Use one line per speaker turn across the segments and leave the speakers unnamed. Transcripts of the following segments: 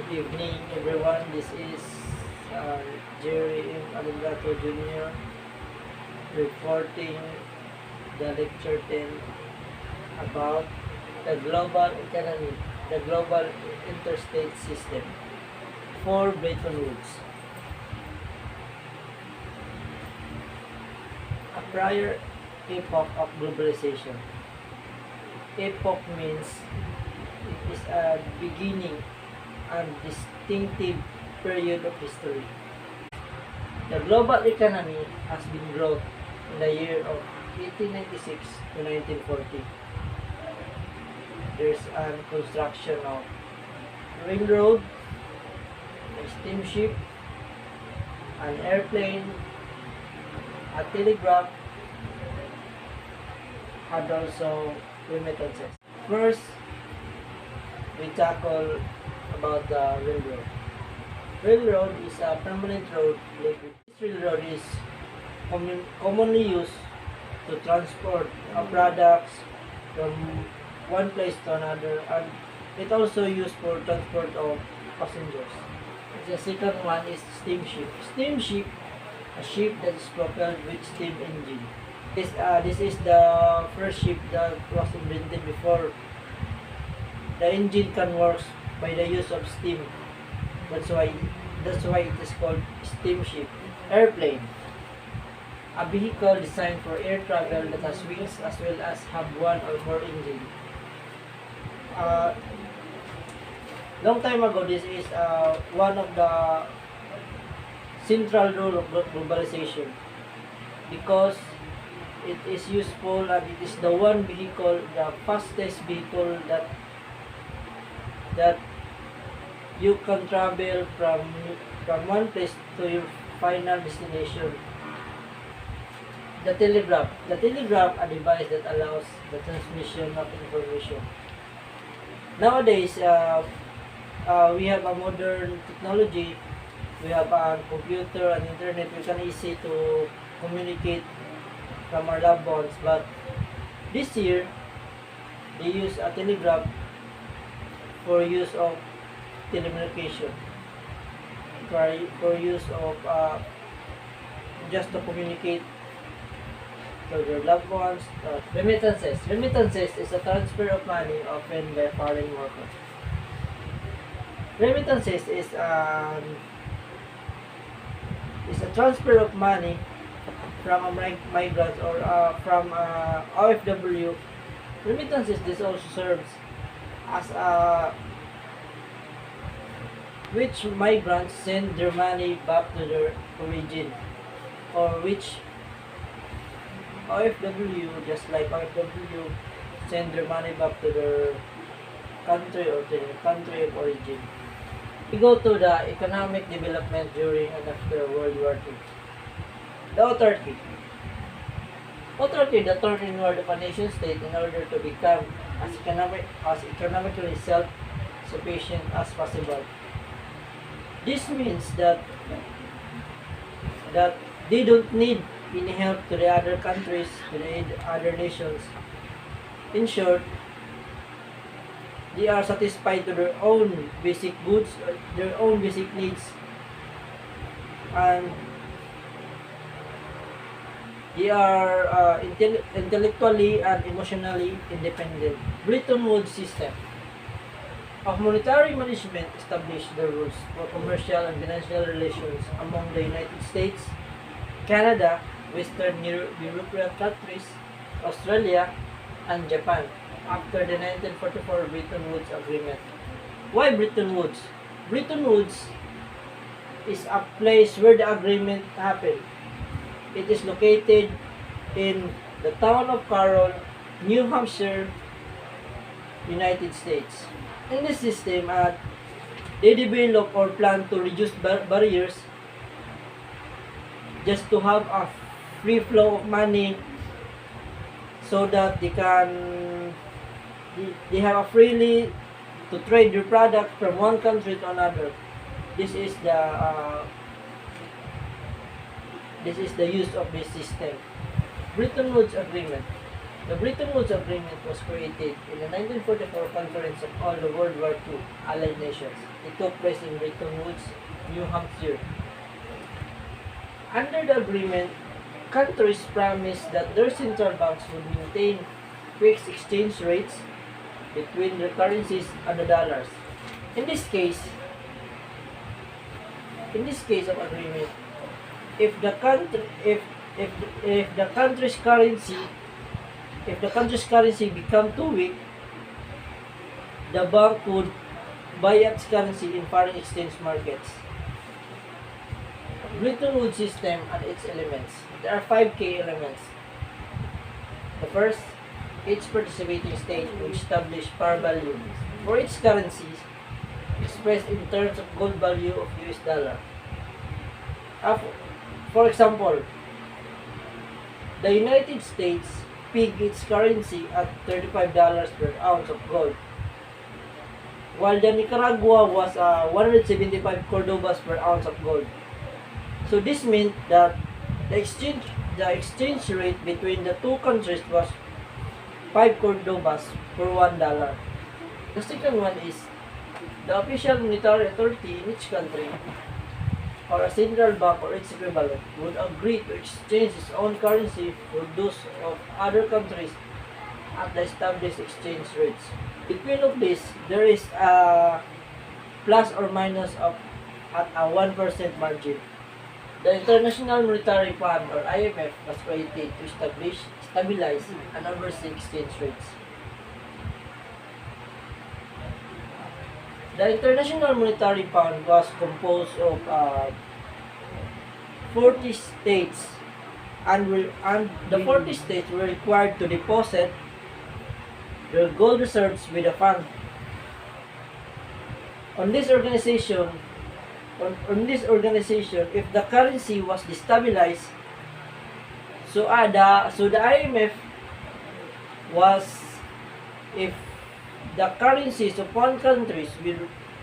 Good evening, everyone. This is Jerry M. Aligato Jr. reporting the lecture 10 about the global economy, the global interstate system for Bretton Woods. A prior epoch of globalization. Epoch means it is a beginning and distinctive period of history. The global economy has been growth in the year of 1896 to 1940. There's a construction of railroad, a steamship, an airplane, a telegraph, and also remittances. First, we tackle about the railroad. Railroad is a permanent road. This railroad is commonly used to transport products from one place to another, and it also used for transport of passengers. The second one is steamship. Steamship, a ship that is propelled with steam engine. This is the first ship that was invented before the engine can work by the use of steam. That's why it is called steamship. Airplane, a vehicle designed for air travel that has wheels as well as have one or more engine. Long time ago, this is one of the central rule of globalization because it is useful and it is the one vehicle, the fastest vehicle that you can travel from one place to your final destination. The telegraph, a device that allows the transmission of information. Nowadays, we have a modern technology. We have a computer and internet. We can easy to communicate from our loved ones. But this year, they use a telegraph for use of telecommunication, for use of just to communicate to their loved ones. Remittances. Remittances is a transfer of money often by a foreign worker. Remittances is a transfer of money from a migrant or from OFW. Remittances, this also serves as a which migrants send their money back to their origin, or which OFW, just like OFW, send their money back to their country or to their country of origin. We go to the economic development during and after World War II. The autarky. Autarky, the third inward of a nation state in order to become as economically self-sufficient as possible. This means that they don't need any help to the other countries, to the other nations. In short, they are satisfied to their own basic goods, their own basic needs, and they are intellectually and emotionally independent. Bretton Woods system of monetary management established the rules for commercial and financial relations among the United States, Canada, Western European countries, Australia, and Japan after the 1944 Bretton Woods Agreement. Why Bretton Woods? Bretton Woods is a place where the agreement happened. It is located in the town of Carroll, New Hampshire, United States. In this system, they develop or plan to reduce barriers just to have a free flow of money so that they have a freely to trade their product from one country to another. This is the use of this system. Bretton Woods Agreement. The Bretton Woods Agreement was created in the 1944 Conference of all the World War II Allied Nations. It took place in Bretton Woods, New Hampshire. Under the agreement, countries promised that their central banks would maintain fixed exchange rates between their currencies and the dollars. In this case, of agreement, if the country if the country's currency become too weak, the bank would buy its currency in foreign exchange markets. Bretton Woods system and its elements. There are 5 key elements. The first, each participating state will establish par value for its currencies expressed in terms of gold value of US dollar. For example, the United States pegged its currency at $35 per ounce of gold, while the Nicaragua was 175 Cordobas per ounce of gold. So this meant that the exchange rate between the two countries was 5 Cordobas for $1. The second one is the official monetary authority in each country, or a central bank or its equivalent, would agree to exchange its own currency for those of other countries at the established exchange rates. Between of this, there is a plus or minus of at a 1% margin. The International Monetary Fund or IMF was created to stabilize, and oversee exchange rates. The International Monetary Fund was composed of 40 states, and the 40 states were required to deposit their gold reserves with the fund. On this organization, if the currency was destabilized, so the IMF was, if the currencies of one countries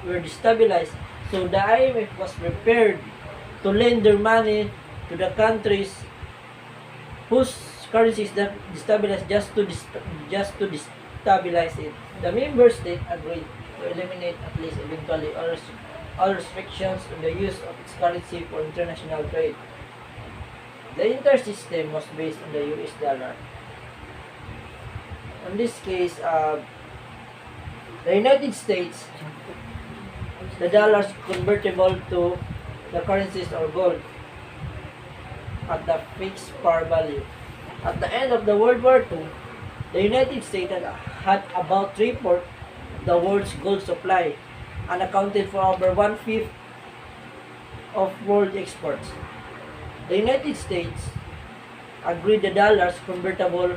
were destabilized, so the IMF was prepared to lend their money to the countries whose currencies destabilized, just to destabilize it. The member state agreed to eliminate at least eventually all restrictions on the use of its currency for international trade. The Interstate system was based on the US dollar. In this case, the United States, the dollar is convertible to the currencies or gold at the fixed par value. At the end of the World War II, the United States had about 3/4 of the world's gold supply and accounted for over 1/5 of world exports. The United States agreed the dollars convertible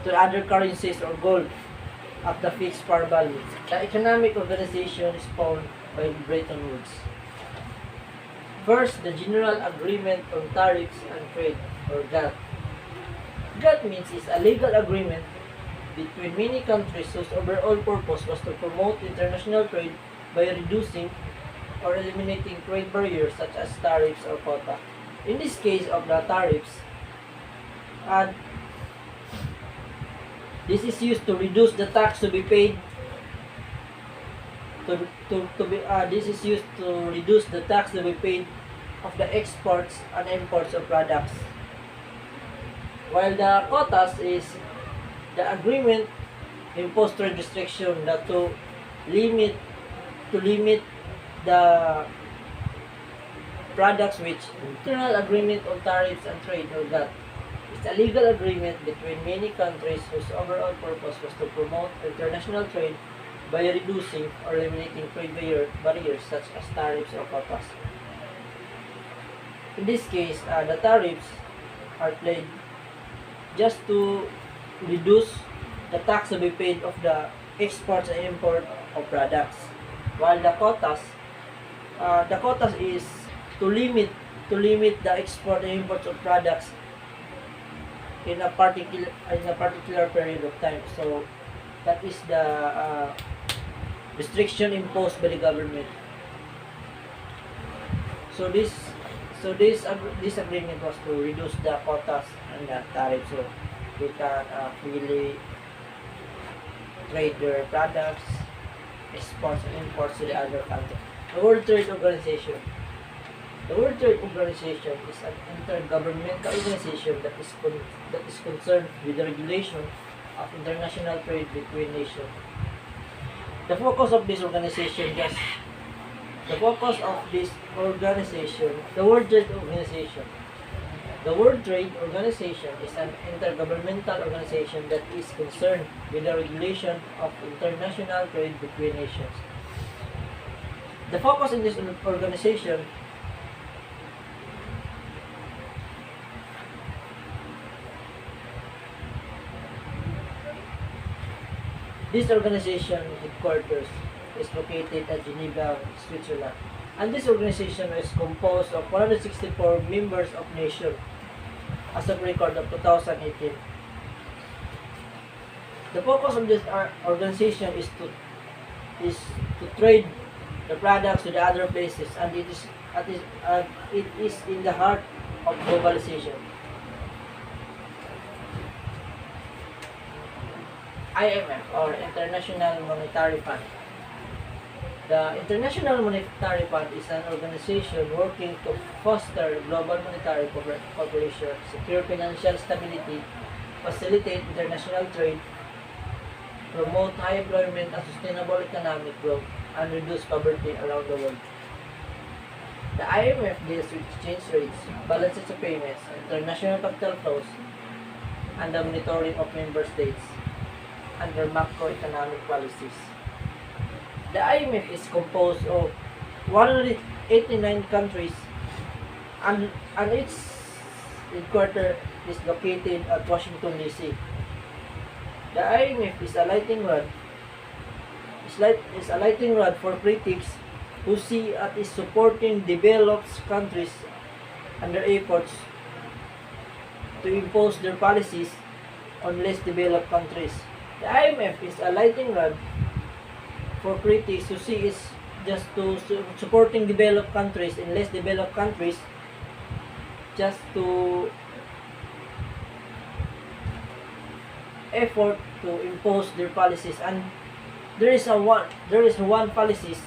to other currencies or gold at the fixed par value. The economic organization is formed by Bretton Woods. First, the General Agreement on Tariffs and Trade, or GATT. GATT means is a legal agreement between many countries whose overall purpose was to promote international trade by reducing or eliminating trade barriers such as tariffs or quota. In this case of the tariffs, this is used to reduce the tax to be paid. This is used to reduce the tax to be paid of the exports and imports of products. While the quotas is the agreement imposed trade restriction that to limit the products which International Agreement on Tariffs and Trade, or GATT. It's a legal agreement between many countries whose overall purpose was to promote international trade by reducing or eliminating trade barriers such as tariffs or quotas. In this case, the tariffs are played just to reduce the tax to be paid of the exports and import of products, while the quotas is to limit the export and imports of products in a particular period of time. So that is the restriction imposed by the government. So this agreement was to reduce the quotas and the tariffs. So they can freely trade their products, exports and imports to the other countries. The World Trade Organization. The World Trade Organization is an intergovernmental organization that is concerned with the regulation of international trade between nations. The focus of this organization, the World Trade Organization. The World Trade Organization is an intergovernmental organization that is concerned with the regulation of international trade between nations. The focus in this organization This organization headquarters is located at Geneva, Switzerland. And this organization is composed of 164 members of nations as of record of 2018. The focus of this organization is to trade the products to the other places, and it is in the heart of globalization. IMF, or International Monetary Fund. The International Monetary Fund is an organization working to foster global monetary cooperation, secure financial stability, facilitate international trade, promote high employment and sustainable economic growth, and reduce poverty around the world. The IMF deals with exchange rates, balances of payments, international capital flows, and the monitoring of member states under macroeconomic policies. The IMF is composed of 189 countries, and its headquarters is located at Washington, D.C. The IMF is a lightning rod for critics who see it is supporting developed countries and their efforts to impose their policies on less developed countries. The IMF is a lightning rod for critics who see it just to supporting developed countries and less developed countries, just to effort to impose their policies. And there is one policies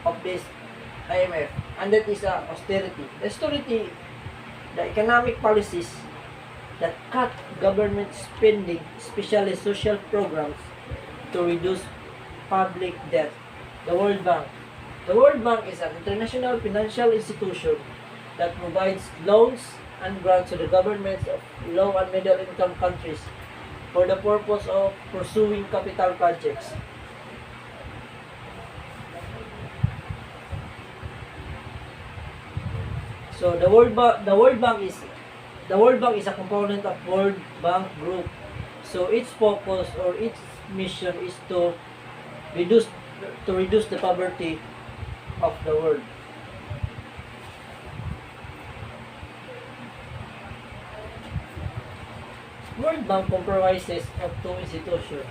of this IMF, and that is austerity. The economic policies that cut government spending, especially social programs, to reduce public debt. The World Bank. The World Bank is an international financial institution that provides loans and grants to the governments of low and middle income countries for the purpose of pursuing capital projects. So the World Bank is a component of World Bank Group. So its focus or its mission is to reduce the poverty of the world. World Bank comprises of two institutions.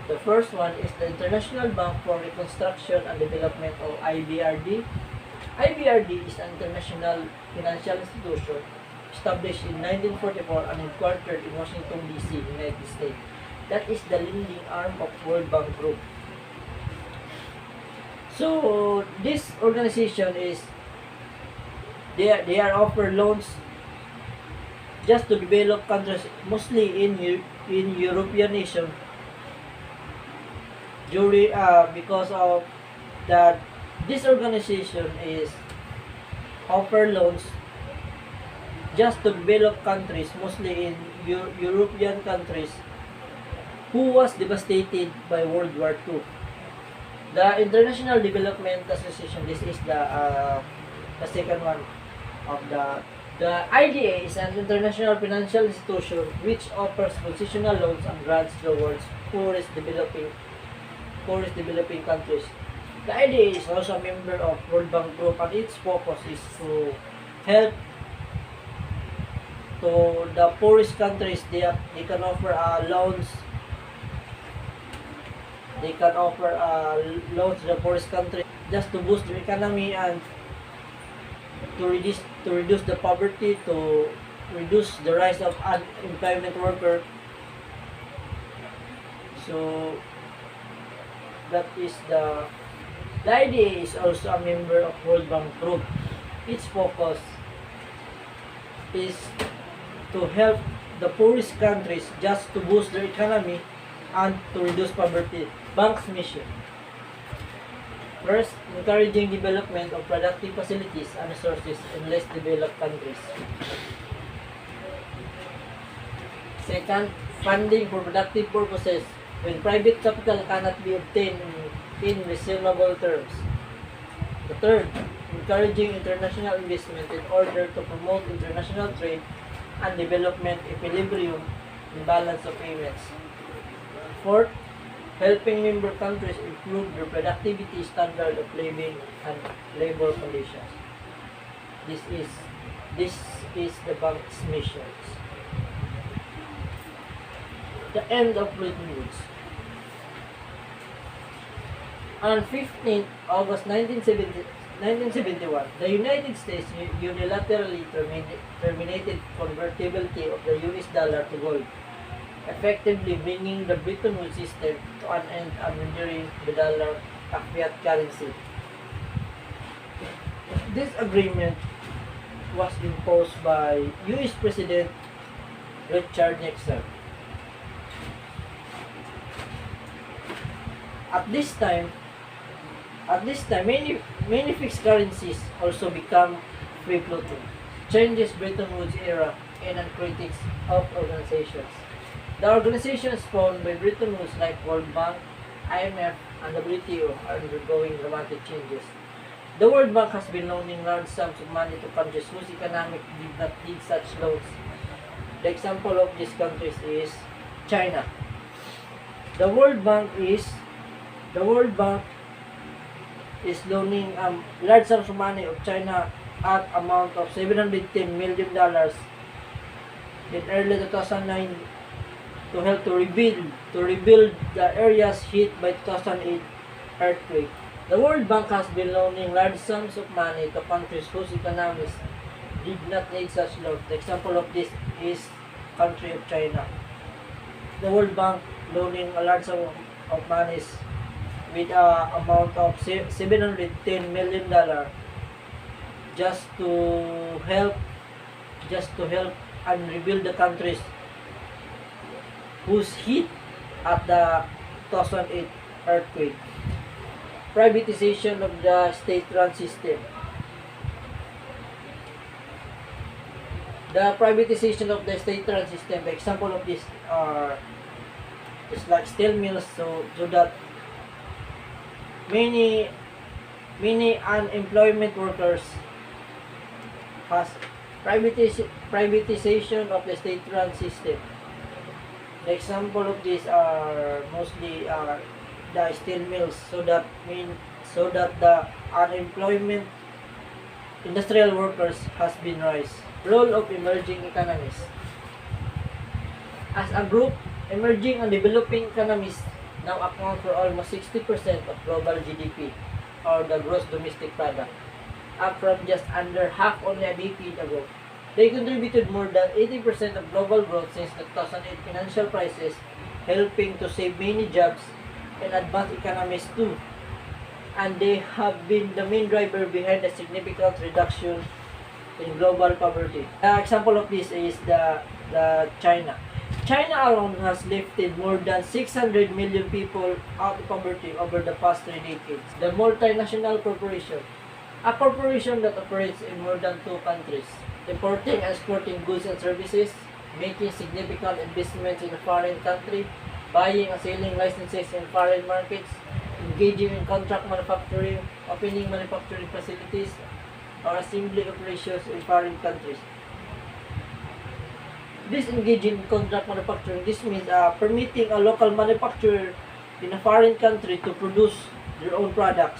The first one is the International Bank for Reconstruction and Development, or IBRD. IBRD is an international financial institution established in 1944 and headquartered in Washington, D.C., United States. That is the lending arm of World Bank Group. So this organization is they are offer loans just to develop countries, mostly in European nations, because of that this organization is offer loans just to develop countries, mostly in European countries who was devastated by World War II. The International Development Association, this is the second one of the IDA is an international financial institution which offers concessional loans and grants to the world's poorest developing countries. The IDA is also a member of World Bank Group, and its focus is to help to the poorest countries. They can offer loans. They can offer loans to the poorest countries just to boost their economy and to reduce the poverty, to reduce the rise of unemployment worker. So that is the idea is also a member of World Bank Group. Its focus is to help the poorest countries just to boost their economy and to reduce poverty. Bank's mission: first, encouraging development of productive facilities and resources in less developed countries. Second, funding for productive purposes when private capital cannot be obtained in reasonable terms. The third, encouraging international investment in order to promote international trade and development equilibrium and balance of payments. Fourth, helping member countries improve their productivity standard of living and labor conditions. This is the bank's missions. The end of Bretton Woods. On 15th August 1971, the United States unilaterally terminated convertibility of the US dollar to gold, effectively bringing the Bretton Woods system to an end and rendering the dollar a fiat currency. This agreement was imposed by US President Richard Nixon. At this time, many fixed currencies also become free floating. Changes Bretton Woods era and critics of organizations. The organizations spawned by Bretton Woods like World Bank, IMF, and WTO are undergoing dramatic changes. The World Bank has been loaning large sums of money to countries whose economic did not need such loans. The example of these countries is China. The World Bank is loaning large sums of money of China at amount of $710 million in early 2009 to help to rebuild the areas hit by 2008 earthquake. The World Bank has been loaning large sums of money to countries whose economies did not need such loans. The example of this is country of China. The World Bank loaning a large sum of money with an amount of $710 million just to help and rebuild the countries whose hit at the 2008 earthquake. Privatization of the state-run system. The privatization of the state-run system, the example of this is like steel mills, so that many unemployment workers has privatization of the state-run system. The example of these are mostly the steel mills, so that the unemployment industrial workers has been raised. Role of emerging economies. As a group, emerging and developing economies now account for almost 60% of global GDP, or the gross domestic product, up from just under half only a decade ago. They contributed more than 80% of global growth since the 2008 financial crisis, helping to save many jobs and advance economies too. And they have been the main driver behind the significant reduction in global poverty. An example of this is the China. China alone has lifted more than 600 million people out of poverty over the past 3 decades. The multinational corporation, a corporation that operates in more than 2 countries, importing and exporting goods and services, making significant investments in a foreign country, buying and selling licenses in foreign markets, engaging in contract manufacturing, opening manufacturing facilities, or assembly operations in foreign countries. This engaging in contract manufacturing, this means permitting a local manufacturer in a foreign country to produce their own products